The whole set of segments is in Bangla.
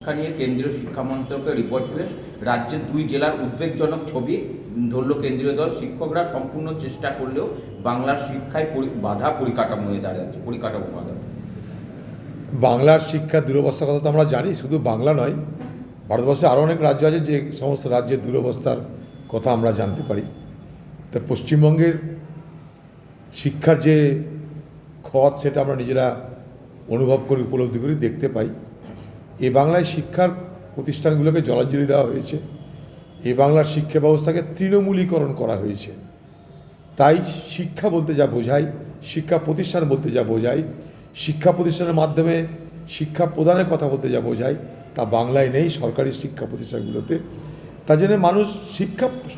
শিক্ষা নিয়ে কেন্দ্রীয় শিক্ষা মন্ত্রকের রিপোর্ট পেশ। রাজ্যের 2 জেলার উদ্বেগজনক ছবি ধরল কেন্দ্রীয় দল। শিক্ষকরা সম্পূর্ণ চেষ্টা করলেও বাংলার শিক্ষায় বাধা পরিকাঠামো হয়ে দাঁড়াচ্ছে, পরিকাঠামো বাধা। বাংলার শিক্ষার দুরবস্থার কথা তো আমরা জানি, শুধু বাংলা নয়, ভারতবর্ষে আরও অনেক রাজ্য আছে যে সমস্ত রাজ্যের দুরবস্থার কথা আমরা জানতে পারি। তা পশ্চিমবঙ্গের শিক্ষার যে ক্ষত সেটা আমরা নিজেরা অনুভব করি, উপলব্ধি করি, দেখতে পাই। এই বাংলায় শিক্ষার প্রতিষ্ঠানগুলোকে জলাঞ্জলি দেওয়া হয়েছে, এই বাংলার শিক্ষা ব্যবস্থাকে তৃণমূলীকরণ করা হয়েছে। তাই শিক্ষা বলতে যা বোঝায়, শিক্ষা প্রতিষ্ঠান বলতে যা বোঝায়, শিক্ষা প্রতিষ্ঠানের মাধ্যমে শিক্ষা প্রদানের কথা বলতে যা বোঝায় তা বাংলায় নেই, সরকারি শিক্ষা প্রতিষ্ঠানগুলোতে। তার জন্য মানুষ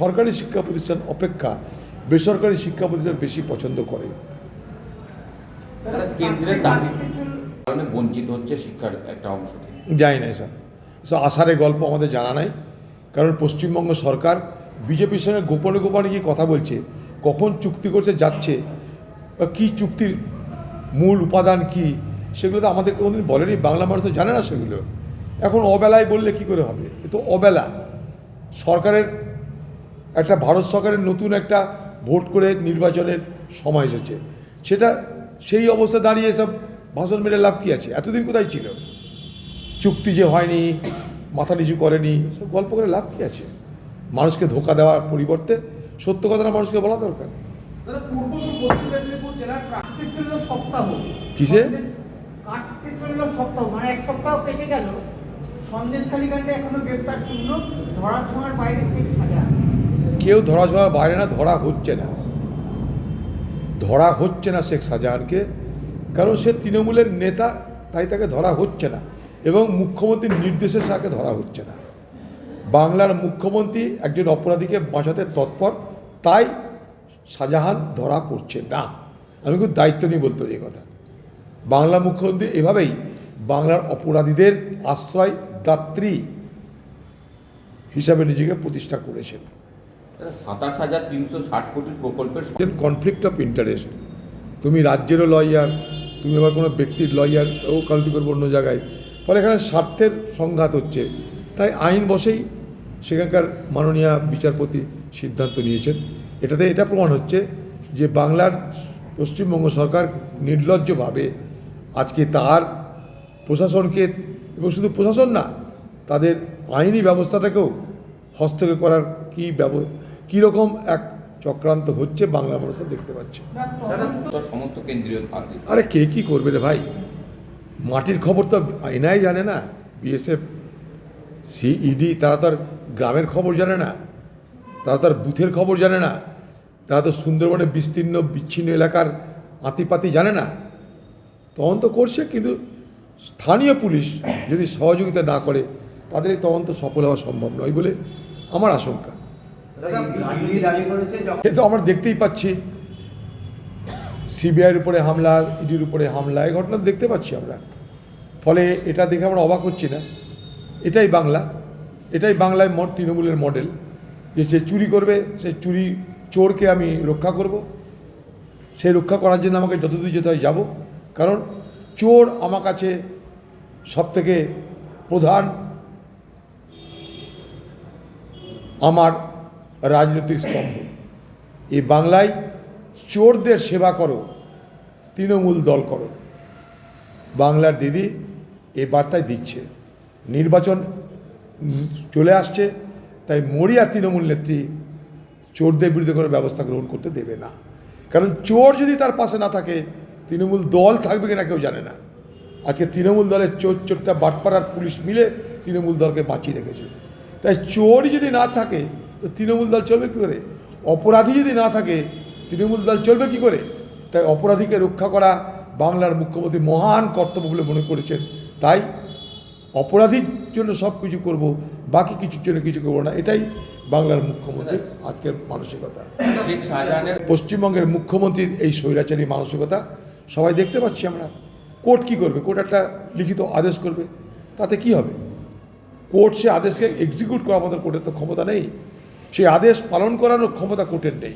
সরকারি শিক্ষা প্রতিষ্ঠান অপেক্ষা বেসরকারি শিক্ষা প্রতিষ্ঠান বেশি পছন্দ করে। কেন্দ্রের দাবি কারণে বঞ্চিত হচ্ছে শিক্ষার একটা অংশ। জানি না এসব আষাঢ়ে গল্প আমাদের জানা নাই, কারণ পশ্চিমবঙ্গ সরকার বিজেপির সঙ্গে গোপনে গোপনে কি কথা বলছে, কখন চুক্তি করছে যাচ্ছে, বা কী চুক্তির মূল উপাদান কি, সেগুলো তো আমাদের কোনোদিন বলেনি। বাংলা মানুষ তো জানে না সেগুলো। এখন অবেলায় বললে কি করে হবে? এ তো অবেলা। সরকারের একটা ভারত সরকারের নতুন একটা ভোট করে নির্বাচনের সময় এসেছে, সেই অবস্থা দাঁড়িয়ে সব ভাষণ মেরে লাভ কী আছে? এতদিন কোথায় ছিল? চুক্তি যে হয়নি, মাথা নিচু করেনি, সব গল্প করে লাভ কী আছে? মানুষকে ধোঁকা দেওয়ার পরিবর্তে সত্য কথাটা মানুষকে বলা দরকার। কিসে মানে 1 সপ্তাহ কেটে গেল, সন্দেশখালী কাণ্ডে এখনো গ্রেপ্তার শূন্য, ধরাছোঁয়ার বাইরে শেখ শাহজাহান। কেউ ধরাছোঁয়ার বাইরে না, ধরা হচ্ছে না শেখ শাহজাহানকে, কারণ সে তৃণমূলের নেতা, তাই তাকে ধরা হচ্ছে না, এবং মুখ্যমন্ত্রীর নির্দেশে তাকে ধরা হচ্ছে না। বাংলার মুখ্যমন্ত্রী একজন অপরাধীকে বাঁচাতে তৎপর, তাই শাহজাহান ধরা পড়ছে না। আমি খুব দায়িত্ব নিয়ে বলতে পারি কথা। বাংলা মুখ্যমন্ত্রী এভাবেই বাংলার অপরাধীদের আশ্রয় দাত্রী হিসাবে নিজেকে প্রতিষ্ঠা করেছেন। 27,360 কোটির প্রকল্পের কনফ্লিক্ট অফ ইন্টারেস্ট। তুমি রাজ্যেরও লয়ার, তুমি আবার কোনো ব্যক্তির লয়ার, ও কালতি করবো অন্য জায়গায়, ফলে এখানে স্বার্থের সংঘাত হচ্ছে। তাই আইন বসেই সেখানকার মাননীয় বিচারপতি সিদ্ধান্ত নিয়েছেন। এটাতে এটা প্রমাণ হচ্ছে যে বাংলার পশ্চিমবঙ্গ সরকার নির্লজ্জভাবে আজকে তার প্রশাসনকে, এবং শুধু প্রশাসন না, তাদের আইনি ব্যবস্থাটাকেও হস্তক্ষেপ করার কীরকম এক চক্রান্ত হচ্ছে বাংলা মানুষরা দেখতে পাচ্ছে। সমস্ত কেন্দ্রীয় আরে কে কী করবে রে ভাই? মাটির খবর তো আইনাই জানে না, বিএসএফ, সিইডি, তারা তো আর গ্রামের খবর জানে না, তারা তো আর বুথের খবর জানে না, তারা তো সুন্দরবনের বিস্তীর্ণ বিচ্ছিন্ন এলাকার আতিপাতি জানে না। তদন্ত করছে, কিন্তু স্থানীয় পুলিশ যদি সহযোগিতা না করে তাদের এই তদন্ত সফল হওয়া সম্ভব নয় বলে আমার আশঙ্কা। কিন্তু আমরা দেখতেই পাচ্ছি সিবিআইয়ের উপরে হামলা, ইডির উপরে হামলা, এই ঘটনা দেখতে পাচ্ছি আমরা। ফলে এটা দেখে আমরা অবাক হচ্ছি না। এটাই বাংলায় তৃণমূলের মডেল, যে সে চুরি করবে, সে চোরকে আমি রক্ষা করব, সেই রক্ষা করার জন্য আমাকে যতদূর যেতে হয় যাব, কারণ চোর আমার কাছে সবথেকে প্রধান আমার রাজনৈতিক স্তম্ভ। এই বাংলায় চোরদের সেবা করো, তৃণমূল দল করো। বাংলার দিদি এই বার্তায় দিচ্ছে। নির্বাচন চলে আসছে, তাই মরিয়া তৃণমূল নেত্রী চোরদের বিরুদ্ধে কোনো ব্যবস্থা গ্রহণ করতে দেবে না। কারণ চোর যদি তার পাশে না থাকে, তৃণমূল দল থাকবে কিনা কেউ জানে না। আজকে তৃণমূল দলের চোরটা বাটপাড়ার পুলিশ মিলে তৃণমূল দলকে বাঁচিয়ে রেখেছে। তাই চোরই যদি না থাকে তো তৃণমূল দল চলবে কী করে? অপরাধী যদি না থাকে তৃণমূল দল চলবে কী করে? তাই অপরাধীকে রক্ষা করা বাংলার মুখ্যমন্ত্রী মহান কর্তব্য বলে মনে করেছেন। তাই অপরাধীর জন্য সব কিছু করবো, বাকি কিছুর জন্য কিছু করবো না, এটাই বাংলার মুখ্যমন্ত্রীর আজকের মানসিকতা। পশ্চিমবঙ্গের মুখ্যমন্ত্রীর এই স্বৈরাচারী মানসিকতা সবাই দেখতে পাচ্ছি আমরা। কোর্ট কী করবে? কোর্ট একটা লিখিত আদেশ করবে, তাতে কি হবে? কোর্ট সে আদেশকে এক্সিকিউট করা, আমাদের কোর্টের তো ক্ষমতা নেই। সেই আদেশ পালন করানোর ক্ষমতা কোর্টের নেই।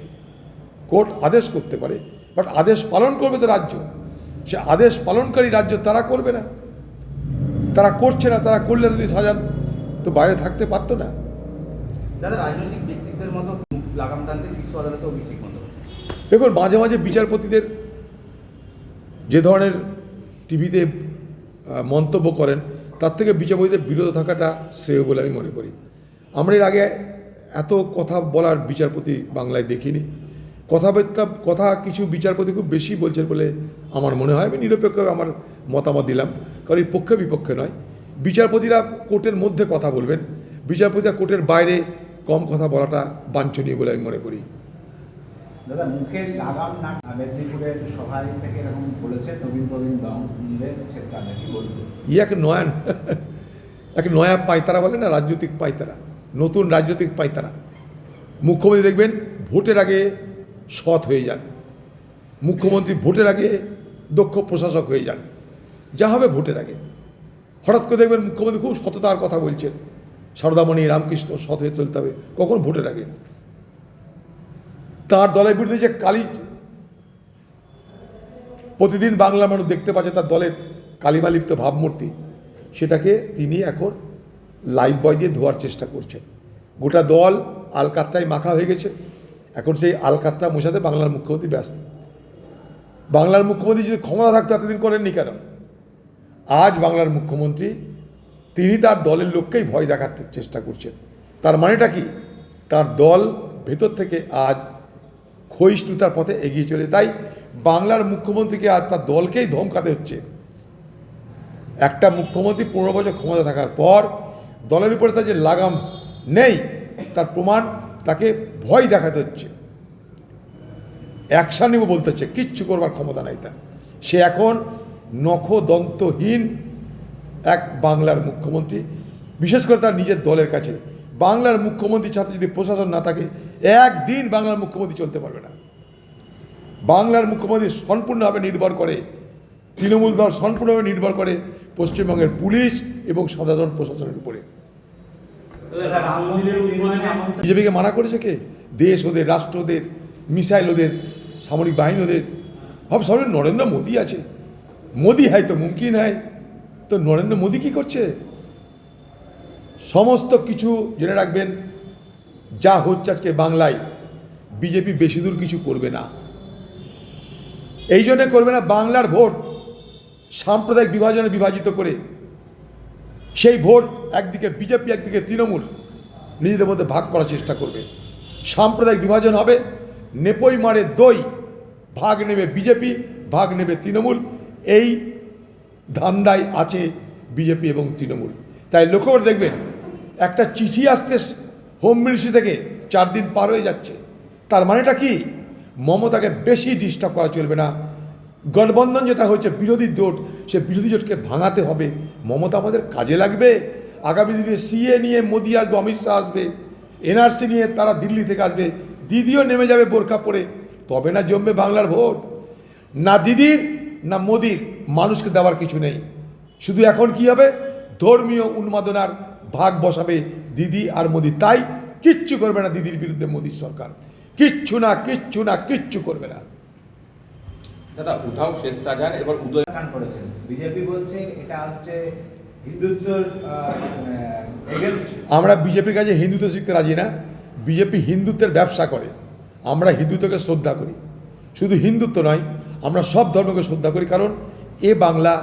কোর্ট আদেশ করতে পারে, বাট আদেশ পালন করবে তো রাজ্য। সে আদেশ পালনকারী রাজ্য তারা করবে না। তারা করছে না, তারা করলে যদি সাজান তো বাইরে থাকতে পারতো না। দাদা, রাজনৈতিক ব্যক্তিত্বের মতো লাগাম টানতে শীর্ষ আদালতে অভিষেক বন্দ্যোপাধ্যায়। দেখুন, মাঝে মাঝে বিচারপতিদের যে ধরনের টিভিতে মন্তব্য করেন তার থেকে বিচারপতিদের বিরত থাকাটা শ্রেয় বলে আমি মনে করি। আমরা এর আগে এত কথা বলার বিচারপতি বাংলায় দেখিনি। কথা কিছু বিচারপতি খুব বেশি বলছেন বলে আমার মনে হয়। আমি নিরপেক্ষ আমার মতামত দিলাম, কারণ এই পক্ষে বিপক্ষে নয়। বিচারপতিরা কোর্টের মধ্যে কথা বলবেন, বিচারপতিরা কোর্টের বাইরে কম কথা বলাটা বাঞ্ছনীয় বলে আমি মনে করি। দাদা, মুখের লাগাম না মেদিনীপুরের সভায় থেকে এরকম বলেছে নবীন প্রবীণ দলের ছেলেরা, কি বলবো? এক নয়া পায়তারা বলে না, রাজনৈতিক পায়তারা, নতুন রাজনৈতিক পায়তারা। মুখ্যমন্ত্রী দেখবেন ভোটের আগে সৎ হয়ে যান, মুখ্যমন্ত্রী ভোটের আগে দক্ষ প্রশাসক হয়ে যান, যা হবে ভোটের আগে। হঠাৎ করে দেখবেন মুখ্যমন্ত্রী খুব সততার কথা বলছেন, সারদামণি রামকৃষ্ণ সৎ হয়ে চলতে হবে, কখন ভোটের আগে। তার দলের বিরুদ্ধে যে কালি প্রতিদিন বাংলার মানুষ দেখতে পাচ্ছে, তার দলের কালিমালিপ্ত ভাবমূর্তি, সেটাকে তিনি এখন লাইফ বয় দিয়ে ধোয়ার চেষ্টা করছেন। গোটা দল আলকাত্রায় মাখা হয়ে গেছে, এখন সেই আলকাত্রা মোছাতে বাংলার মুখ্যমন্ত্রী ব্যস্ত। বাংলার মুখ্যমন্ত্রী যদি ক্ষমতা থাকতো এতদিন করেননি কেন? আজ বাংলার মুখ্যমন্ত্রী তিনি তার দলের লোককেই ভয় দেখাতে চেষ্টা করছেন। তার মানেটা কি? তার দল ভেতর থেকে আজ ক্ষয়িষ্ণুতার পথে এগিয়ে চলে। তাই বাংলার মুখ্যমন্ত্রীকে আজ তার দলকেই ধমকাতে হচ্ছে। একটা মুখ্যমন্ত্রী 15 বছর ক্ষমতা থাকার পর দলের উপরে তার যে লাগাম নেই তার প্রমাণ তাকে ভয় দেখাতে হচ্ছে, অ্যাকশান নিব বলতে হচ্ছে, কিচ্ছু করবার ক্ষমতা নাই তার। সে এখন নখদন্তহীন এক বাংলার মুখ্যমন্ত্রী, বিশেষ করে তার নিজের দলের কাছে। বাংলার মুখ্যমন্ত্রীর সাথে যদি প্রশাসন না থাকে, একদিন বাংলার মুখ্যমন্ত্রী চলতে পারবে না। বাংলার মুখ্যমন্ত্রী সম্পূর্ণভাবে নির্ভর করে, তৃণমূল দল সম্পূর্ণভাবে নির্ভর করে পশ্চিমবঙ্গের পুলিশ এবং সাধারণ প্রশাসনের উপরে। বিজেপিকে মানা করেছে কে? দেশ ওদের, রাষ্ট্র ওদের, মিসাইল ওদের, সামরিক বাহিনী ওদের। সবাই নরেন্দ্র মোদী আছে, মোদী হয় তো মুমকিন হয়। তো নরেন্দ্র মোদী কি করছে? সমস্ত কিছু জেনে রাখবেন, যা হচ্ছে আজকে বাংলায়, বিজেপি বেশি দূর কিছু করবে না। এই জন্য করবে না, বাংলার ভোট সাম্প্রদায়িক বিভাজনে বিভাজিত করে সেই ভোট একদিকে বিজেপি একদিকে তৃণমূল নিজেদের মধ্যে ভাগ করার চেষ্টা করবে। সাম্প্রদায়িক বিভাজন হবে, নেপই মারে দই, ভাগ নেবে বিজেপি, ভাগ নেবে তৃণমূল। এই ধান্দায় আছে বিজেপি এবং তৃণমূল। তাই লক্ষ্য করে দেখবেন, একটা চিঠি আসতে হোম মিনিস্ট্রি থেকে 4 দিন পার হয়ে যাচ্ছে। তার মানেটা কি? মমতাকে বেশি ডিস্টার্ব করা চলবে না। গঠবন্ধন যেটা হচ্ছে বিরোধী জোট, সে বিরোধী জোটকে ভাঙাতে হবে। মমতা আমাদের কাজে লাগবে। আগামী দিনে সিএ নিয়ে মোদি আসবে, অমিত শাহ আসবে, এনআরসি নিয়ে তারা দিল্লি থেকে আসবে, দিদিও নেমে যাবে বোরখা পরে। তবে না জমবে বাংলার ভোট। না দিদির না মোদির, মানুষকে দেওয়ার কিছু নেই। শুধু এখন কি হবে? ধর্মীয় উন্মাদনার ভাগ বসাবে দিদি আর মোদি। তাই কিচ্ছু করবে না দিদির বিরুদ্ধে মোদির সরকার, কিচ্ছু না, কিচ্ছু না, কিচ্ছু করবে না। দাদা, উঠাও শেখ শাহজাহান এবার উদয় খান করেছেন, বিজেপি বলছে এটা হচ্ছে হিন্দুত্বর এগেনস্ট। আমরা বিজেপির কাছে হিন্দুত্ব শিখতে রাজি না। বিজেপি হিন্দুত্বের ব্যবসা করে, আমরা হিন্দুত্বকে শ্রদ্ধা করি। শুধু হিন্দুত্ব নয়, আমরা সব ধর্মকে শ্রদ্ধা করি, কারণ এ বাংলা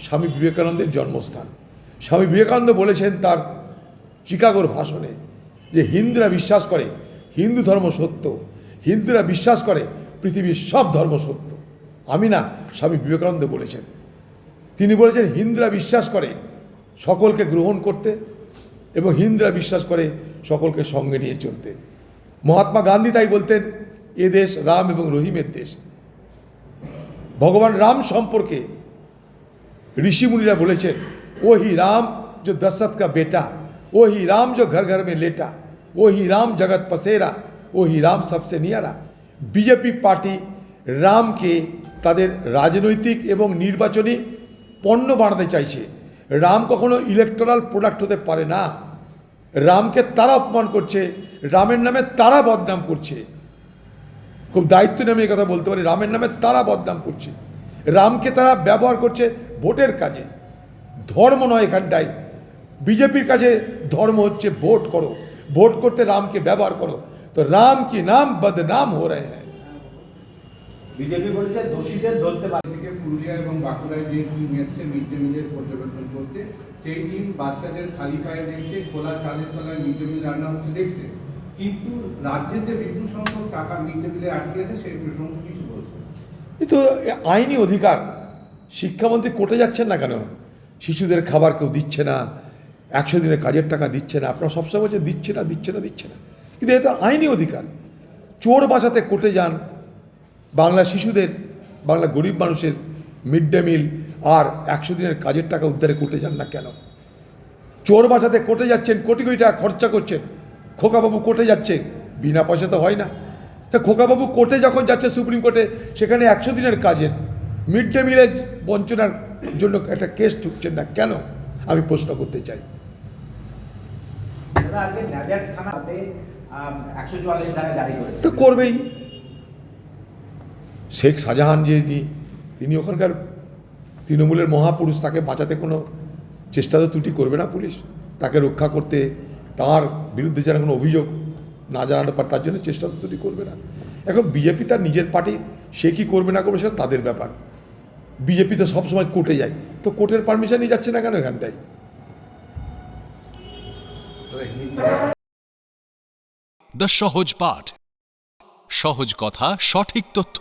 স্বামী বিবেকানন্দের জন্মস্থান। স্বামী বিবেকানন্দ বলেছেন তার চিকাগোর ভাষণে যে হিন্দুরা বিশ্বাস করে হিন্দু ধর্ম সত্য, হিন্দুরা বিশ্বাস করে পৃথিবীর সব ধর্ম সত্য। আমি না, স্বামী বিবেকানন্দ বলেছেন। তিনি বলেছেন হিন্দুরা বিশ্বাস করে সকলকে গ্রহণ করতে এবং হিন্দুরা বিশ্বাস করে সকলকে সঙ্গে নিয়ে চলতে। মহাত্মা গান্ধী তাই বলতেন, এ দেশ রাম এবং রহিমের দেশ। ভগবান রাম সম্পর্কে ঋষিমুনিরা বলেছেন, ওহি রাম जो दशरथ का बेटा, वही राम जो घर घर में लेटा, वही राम जगत पसेरा, वही राम सबसे नियारा। বিজেপি পার্টি রামকে তাদের রাজনৈতিক এবং নির্বাচনী পণ্য বানাতে চাইছে। রাম কখনো ইলেকটোরাল প্রোডাক্ট হতে পারে না। রামকে তারা অপমান করছে, রামের নামে তারা বদনাম করছে। খুব দায়িত্ব নেমে এই কথা বলতে পারি, রামের নামে তারা বদনাম করছে। রামকে তারা ব্যবহার করছে ভোটের কাজে। ধর্ম নয় এখানটায়। বিজেপির কাছে ধর্ম হচ্ছে ভোট করো, ভোট করতে রামকে ব্যবহার করো। তো রাম কি নাম বদনাম হো রহে হ্যাঁ। বিজেপি বলেছে দোষীদের ধরতে পারে। থেকে পুরুলিয়া এবং বাঁকুড়ায় যে টিম এসছে মিড ডে মিলের পর্যবেক্ষণ করতে, সেই টিম বাচ্চাদের খালি পায়ে দেখছে, খোলা চালের তলায় মিড ডে মিল রান্না হচ্ছে দেখছে, কিন্তু রাজ্যের যে বিপুল সংখ্যক টাকা মিড ডে মিলে আটকে আছে সেই প্রসঙ্গে কিছু বলছে। এ তো আইনি অধিকার। শিক্ষামন্ত্রী কোর্টে যাচ্ছেন না কেন? শিশুদের খাবার কেউ দিচ্ছে না, 100 দিনের কাজের টাকা দিচ্ছে না, আপনারা সবসময় বলছেন দিচ্ছে না দিচ্ছে না দিচ্ছে না, কিন্তু এটা আইনি অধিকার। চোর বাঁচাতে কোর্টে যান, বাংলা শিশুদের, বাংলা গরিব মানুষের মিড ডে মিল আর 100 দিনের কাজের টাকা উদ্ধারে কোর্টে যান না কেন? চোর বাঁচাতে কোর্টে যাচ্ছেন, কোটি কোটি টাকা খরচা করছেন। খোকাবাবু কোর্টে যাচ্ছে, বিনা পয়সা তো হয় না। তা খোকাবাবু কোর্টে যখন যাচ্ছে সুপ্রিম কোর্টে, সেখানে 100 দিনের কাজের মিড ডে মিলের বঞ্চনার জন্য একটা কেস ঢুকছেন না কেন? আমি প্রশ্ন করতে চাই। দাদা আজকে নাজার থানাতে 144 ধারা জারি করেছে। তো করবেই। শেখ শাহজাহান তিনি ওখানকার তৃণমূলের মহাপুরুষ, তাকে বাঁচাতে কোনো চেষ্টা তো ত্রুটি করবে না পুলিশ? তাকে রক্ষা করতে, তার বিরুদ্ধে যেন কোনো অভিযোগ না জানাতে পারে তার জন্য চেষ্টা তো ত্রুটি করবে না। এখন বিজেপি তার নিজের পার্টি, সে কী করবে না করবে সেটা তাদের ব্যাপার। বিজেপি তো সবসময় কোর্টে যায়, তো কোর্টের পারমিশনই যাচ্ছে না কেন এখানটায়? দ্য সহজ পাঠ, সহজ কথা, সঠিক তথ্য।